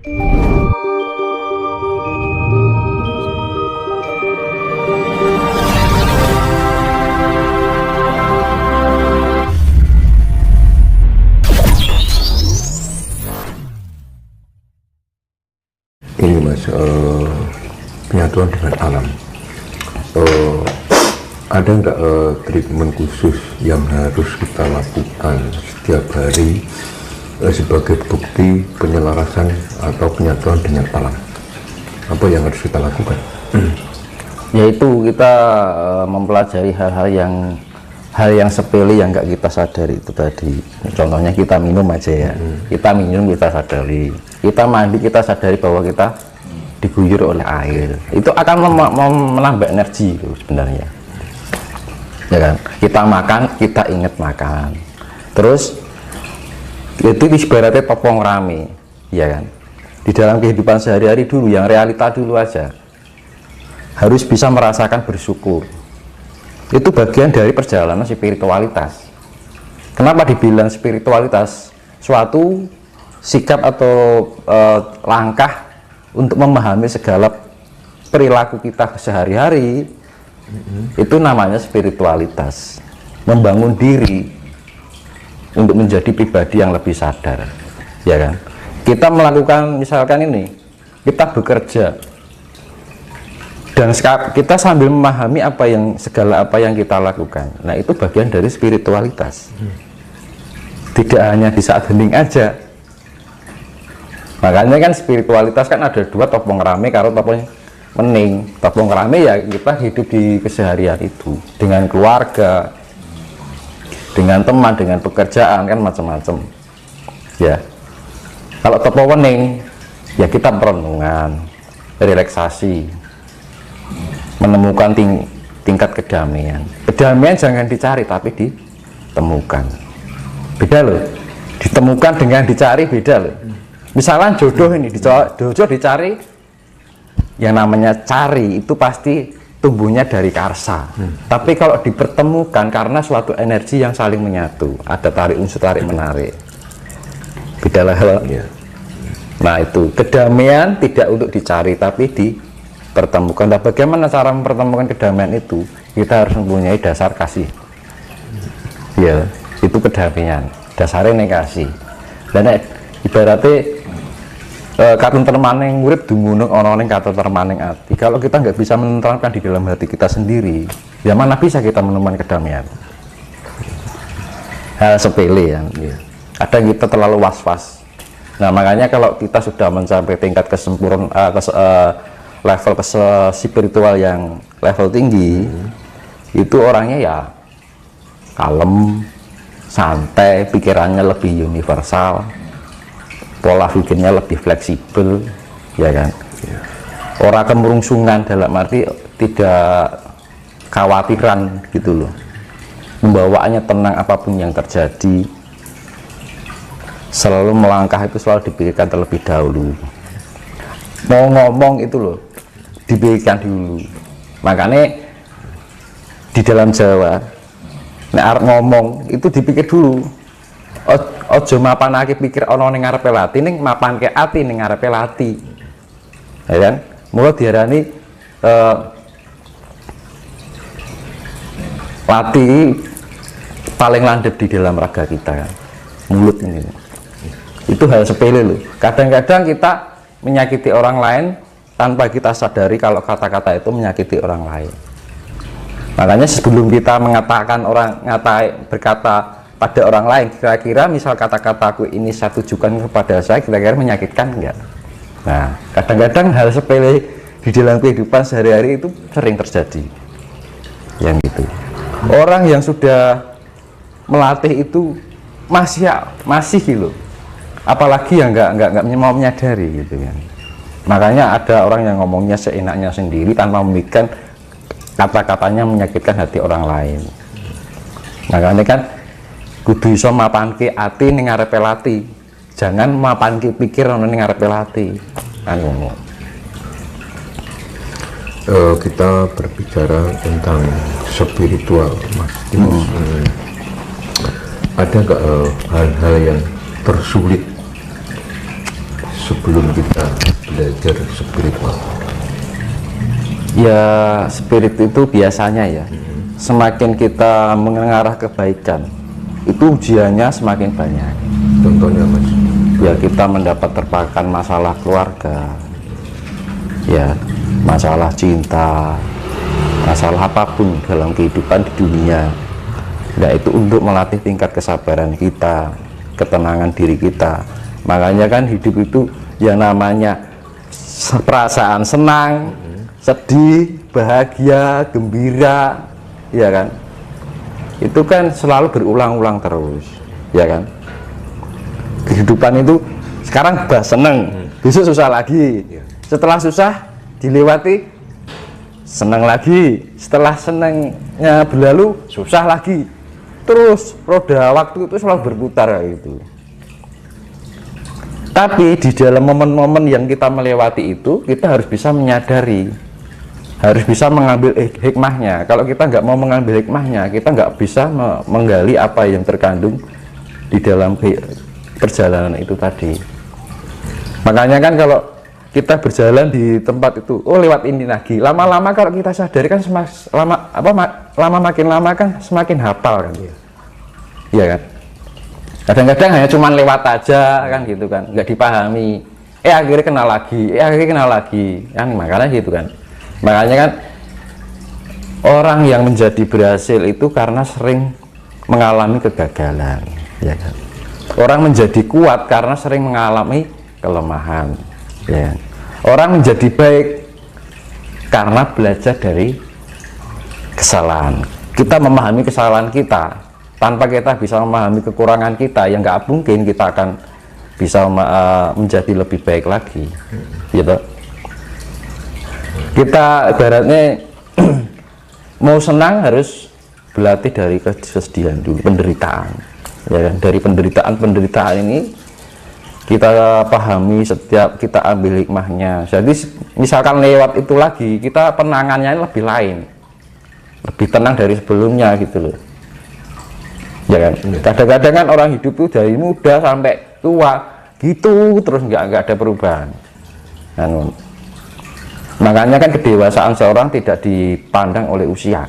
Ini Mas, penyatuan dengan alam, ada nggak treatment khusus yang harus kita lakukan setiap hari sebagai bukti penyelarasan atau penyatuan dengan alam? Apa yang harus kita lakukan? Yaitu kita mempelajari hal yang sepele yang nggak kita sadari itu tadi. Contohnya kita minum aja ya, kita minum kita sadari, kita mandi kita sadari bahwa kita diguyur oleh air, itu akan menambah energi itu sebenarnya, ya kan? Kita makan kita ingat makan, terus itu ibaratnya topong rame, ya kan? Di dalam kehidupan sehari-hari dulu, yang realita dulu aja, harus bisa merasakan bersyukur. Itu bagian dari perjalanan spiritualitas. Kenapa dibilang spiritualitas? Suatu sikap atau langkah untuk memahami segala perilaku kita sehari-hari, itu namanya spiritualitas. Membangun diri untuk menjadi pribadi yang lebih sadar, ya kan? Kita melakukan misalkan ini, kita bekerja, dan kita sambil memahami segala apa yang kita lakukan. Nah, itu bagian dari spiritualitas. Tidak hanya di saat hening aja. Makanya kan spiritualitas kan ada dua, topong rame karo topong mening. Topong rame ya kita hidup di keseharian itu, dengan keluarga, dengan teman, dengan pekerjaan, kan macam-macam. Ya. Kalau topong mening ya kita perenungan, relaksasi, menemukan tingkat kedamaian. Kedamaian jangan dicari tapi ditemukan. Beda loh. Ditemukan dengan dicari beda loh. Misalnya jodoh ini, jodoh dicari, yang namanya cari itu pasti tumbuhnya dari karsa. Tapi kalau dipertemukan karena suatu energi yang saling menyatu, ada tarik unsur tarik menarik. Beda lah. Nah itu kedamaian tidak untuk dicari tapi dipertemukan. Nah, bagaimana cara mempertemukan kedamaian itu? Kita harus mempunyai dasar kasih. Ya, itu kedamaian. Dasarnya kasih. Dan ibaratnya katun termaning urip dumunung ana ning katun termaning ati. Kalau kita nggak bisa menenteramkan di dalam hati kita sendiri, ya mana bisa kita menemukan kedamaian? Hal sepele ya. Kadang kita terlalu was-was. Nah, makanya kalau kita sudah mencapai tingkat kesempurnaan, level spiritual yang level tinggi, itu orangnya ya kalem, santai, pikirannya lebih universal, pola pikirnya lebih fleksibel, ya kan? Orang kemerungsungan dalam arti tidak khawatiran gitu loh, membawaannya tenang apapun yang terjadi, selalu melangkah itu selalu dipikirkan terlebih dahulu. Mau ngomong itu loh dipikirkan dulu. Makanya di dalam Jawa nek arep ngomong itu dipikir dulu. Ojo mapanake pikir ana ning ngarepe lati, ning mapanke ati ning ngarepe lati. Ya kan? Mula diarani lati paling landep di dalam raga kita kan. Mulut ini. Itu hal sepele loh. Kadang-kadang kita menyakiti orang lain tanpa kita sadari kalau kata-kata itu menyakiti orang lain. Makanya sebelum kita mengatakan berkata pada orang lain, kira-kira misal kata-kataku ini saya tujukan kepada saya, kira-kira menyakitkan enggak? Nah, kadang-kadang hal sepele di dalam kehidupan sehari-hari itu sering terjadi. Yang gitu. Orang yang sudah melatih itu masih gitu. Apalagi yang nggak mau menyadari gitu kan. Makanya ada orang yang ngomongnya seenaknya sendiri tanpa memikirkan kata-katanya menyakitkan hati orang lain. Makanya kan kudu iso mapanke ati ning ngarepe lati, jangan mapanke pikir ning ngarepe lati kan ngomong. Kita berbicara tentang spiritual, Mas Dimas. Ada nggak hal-hal yang tersulit sebelum kita belajar spiritual? Ya, spirit itu biasanya ya, semakin kita mengarah kebaikan, itu ujiannya semakin banyak. Contohnya Mas? Ya, kita mendapat terpakan masalah keluarga, ya, masalah cinta, masalah apapun dalam kehidupan di dunia. Nah, itu untuk melatih tingkat kesabaran kita, ketenangan diri kita. Makanya kan hidup itu yang namanya perasaan senang, sedih, bahagia, gembira, ya kan? Itu kan selalu berulang-ulang terus, ya kan? Kehidupan itu sekarang bah seneng, besok susah lagi. Setelah susah dilewati, senang lagi. Setelah senangnya berlalu, susah lagi. Terus roda waktu itu selalu berputar kayak gitu. Tapi di dalam momen-momen yang kita melewati itu, kita harus bisa menyadari, harus bisa mengambil hikmahnya. Kalau kita nggak mau mengambil hikmahnya, kita nggak bisa menggali apa yang terkandung di dalam perjalanan itu tadi. Makanya kan kalau kita berjalan di tempat itu, oh lewat ini lagi, lama-lama kalau kita sadari kan makin lama kan semakin hafal kan, iya kan. Kadang-kadang hanya cuman lewat aja kan gitu kan, nggak dipahami, akhirnya kenal lagi kan, makanya gitu kan. Makanya kan orang yang menjadi berhasil itu karena sering mengalami kegagalan, ya kan. Orang menjadi kuat karena sering mengalami kelemahan, ya kan? Orang menjadi baik karena belajar dari kesalahan. Kita memahami kesalahan kita, tanpa kita bisa memahami kekurangan kita, yang nggak mungkin kita akan bisa menjadi lebih baik lagi, gitu. Kita ibaratnya mau senang harus berlatih dari kesedihan dulu, penderitaan. Ya kan? Dari penderitaan ini kita pahami, setiap kita ambil hikmahnya. Jadi misalkan lewat itu lagi, kita penangannya lebih lain, lebih tenang dari sebelumnya gitu loh, ya kan. Kadang-kadang kan orang hidup itu dari muda sampai tua gitu terus, nggak ada perubahan. Makanya kan kedewasaan seorang tidak dipandang oleh usia.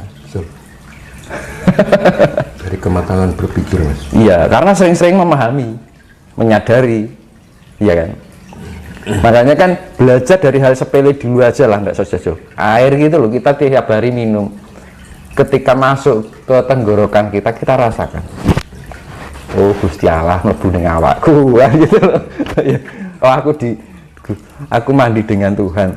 Dari kematangan berpikir Mas. Iya, karena sering-sering memahami, menyadari, iya kan. Makanya kan belajar dari hal sepele dulu aja lah, nggak jauh-jauh. Air gitu loh, kita tiap hari minum, ketika masuk ke tenggorokan kita rasakan, oh Gusti Allah mlebu ning awakku gitu loh. Oh aku mandi dengan Tuhan.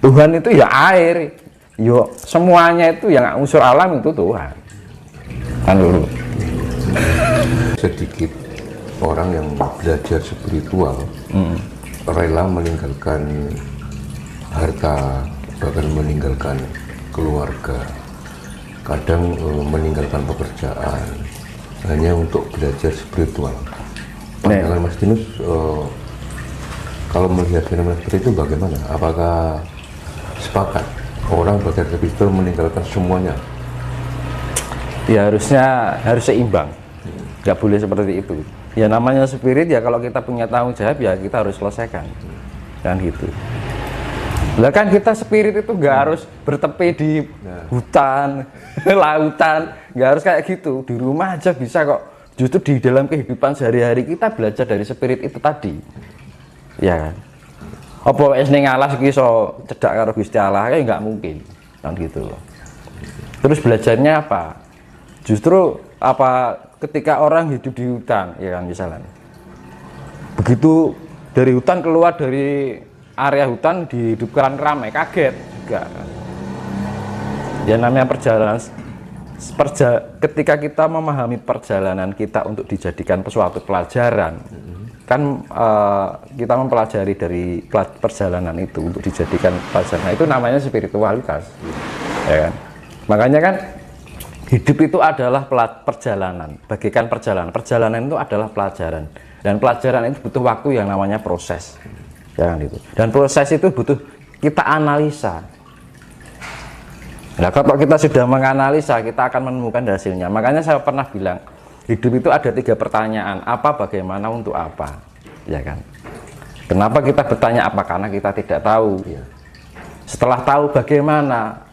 Tuhan itu ya air, yo semuanya itu yang unsur alam itu Tuhan. Kan dulu. Sedikit orang yang belajar spiritual rela meninggalkan harta, bahkan meninggalkan keluarga, kadang meninggalkan pekerjaan hanya untuk belajar spiritual. Pandangan Mas Dinus, kalau melihat fenomena seperti itu bagaimana? Apakah sepakat orang belajar spiritual meninggalkan semuanya? Ya harus seimbang, nggak boleh seperti itu. Ya namanya spirit ya, kalau kita punya tanggung jawab ya kita harus selesaikan, kan gitu. Lah kan kita spirit itu nggak harus bertepi di hutan, lautan, nggak harus kayak gitu. Di rumah aja bisa kok. Justru di dalam kehidupan sehari-hari kita belajar dari spirit itu tadi, ya kan. Apa wis ning alas iki iso cedak karo Gusti Allah, kayak nggak mungkin, kan gitu loh. Terus belajarnya apa? Justru apa, ketika orang hidup di hutan, ya kan, misalnya begitu dari hutan keluar dari area hutan dihidupkan ramai, kaget juga kan. Ya namanya perjalanan, ketika kita memahami perjalanan kita untuk dijadikan suatu pelajaran, kan kita mempelajari dari perjalanan itu untuk dijadikan pelajaran, itu namanya spiritualitas, ya kan. Makanya kan hidup itu adalah perjalanan, bagaikan perjalanan itu adalah pelajaran, dan pelajaran itu butuh waktu yang namanya proses, ya kan itu. Dan proses itu butuh kita analisa. Nah, kalau kita sudah menganalisa, kita akan menemukan hasilnya. Makanya saya pernah bilang, hidup itu ada 3 pertanyaan: apa, bagaimana, untuk apa, ya kan. Kenapa kita bertanya apa? Karena kita tidak tahu. Iya. Setelah tahu bagaimana,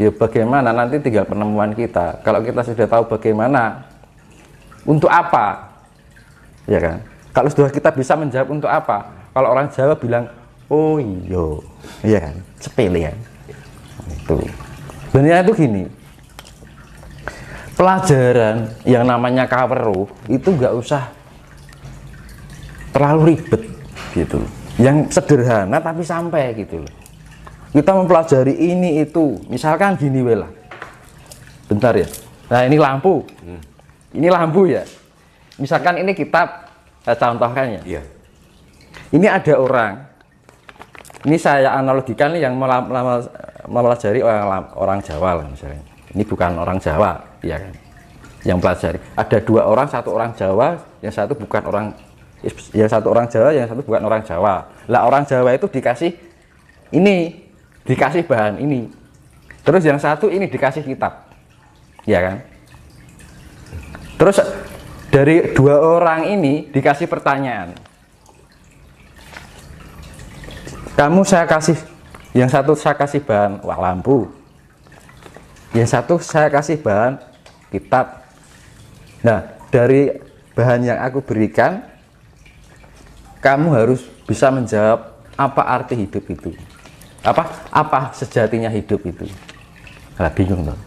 ya bagaimana nanti tinggal penemuan kita. Kalau kita sudah tahu bagaimana, untuk apa, ya kan? Kalau sudah kita bisa menjawab untuk apa, kalau orang Jawa bilang, oh iyo, iya kan, sepele ya. Itu. Sebenarnya itu gini, pelajaran yang namanya kaweruh itu nggak usah terlalu ribet gitu, yang sederhana tapi sampai gitu loh. Kita mempelajari ini itu, misalkan gini lah, bentar ya. Nah ini lampu, ya. Misalkan ini kitab, saya contohkan ya. Iya. Ini ada orang, ini saya analogikan yang mempelajari orang Jawa lah misalnya. Ini bukan orang Jawa, ya kan? Yang pelajari. Ada dua orang, satu orang Jawa, yang satu bukan orang, yang satu orang Jawa, yang satu bukan orang Jawa. Lah orang Jawa itu dikasih ini, dikasih bahan ini. Terus yang satu ini dikasih kitab, ya kan? Terus dari dua orang ini dikasih pertanyaan. Kamu saya kasih, yang satu saya kasih bahan lampu, yang satu saya kasih bahan kitab. Nah dari bahan yang aku berikan, kamu harus bisa menjawab apa arti hidup itu, apa sejatinya hidup itu. Nah, bingung dong.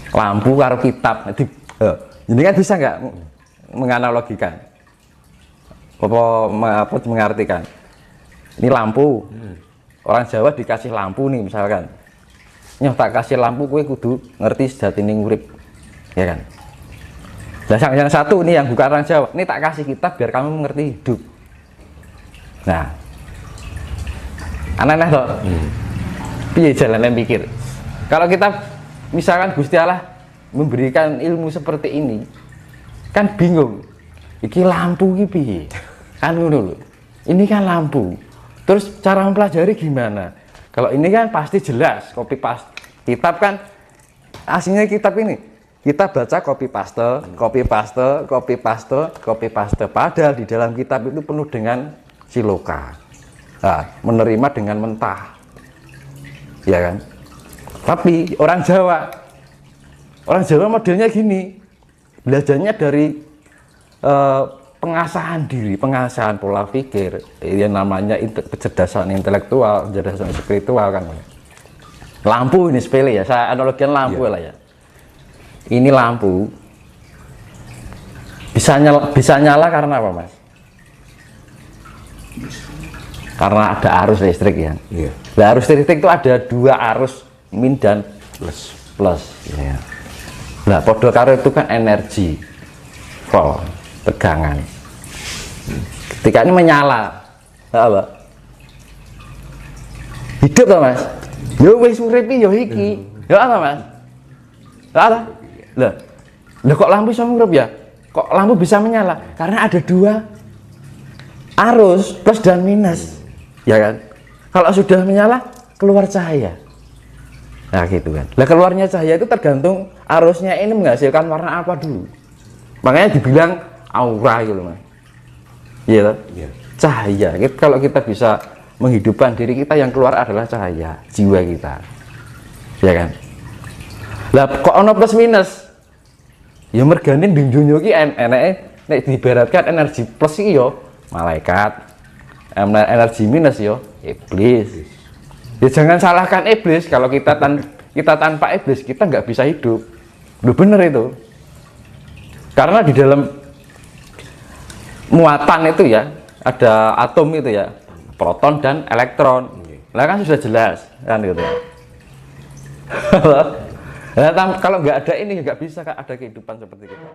Lampu karo kitab, ini kan bisa nggak menganalogikan, apa mengartikan? Ini lampu, orang Jawa dikasih lampu nih misalkan, nyoh tak kasih lampu, kue kudu ngerti sejatinya urip, ya kan? Nah yang satu ini yang bukan orang Jawa, ini tak kasih kitab biar kamu mengerti hidup. Nah, aneh-aneh toh. Piye jalannya pikir? Kalau kita misalkan Gusti Allah memberikan ilmu seperti ini, kan bingung. Iki lampu iki piye? Kan ngono lho. Ini kan lampu. Terus cara mempelajari gimana? Kalau ini kan pasti jelas, copy paste. Kitab kan aslinya kitab ini. Kita baca copy paste, copy paste, copy paste, copy paste. Padahal di dalam kitab itu penuh dengan siloka. Nah, menerima dengan mentah. Ya kan? Tapi orang Jawa modelnya gini. Belajarnya dari pengasahan diri, pengasahan pola pikir, yang namanya kecerdasan intelektual, kecerdasan spiritual kan. Lampu ini sepele ya, saya analogikan lampu lah ya. Ini lampu bisa nyala karena apa mas? Karena ada arus listrik ya. Iya. Nah, arus listrik itu ada dua arus, min dan plus. Ya. Nah, podo karo itu kan energi, volt, tegangan. Ketika ini menyala, apa? Hidup lah mas. Yo wis urip yo iki. Yo apa mas? Lah, lah kok lampu bisa ngurup ya? Kok lampu bisa menyala? Karena ada dua arus, plus dan minus, ya kan? Kalau sudah menyala, keluar cahaya. Nah gitu kan. Lah keluarnya cahaya itu tergantung arusnya ini menghasilkan warna apa dulu. Makanya dibilang aura gitu mas. Iya toh? Iya. Cahaya. Kalau kita bisa menghidupkan diri kita, yang keluar adalah cahaya jiwa kita, ya kan? Lah kok ono plus minus? Ya mergane dunyo ki eneke nek diibaratkan energi plus iki yo malaikat, energi minus yo iblis. Ya jangan salahkan iblis. Kalau kita tanpa iblis kita nggak bisa hidup. Loh bener itu. Karena di dalam muatan itu ya ada atom itu ya, proton dan elektron. Lah kan sudah jelas kan gitu. Nah, kalau nggak ada ini nggak bisa ada kehidupan seperti kita.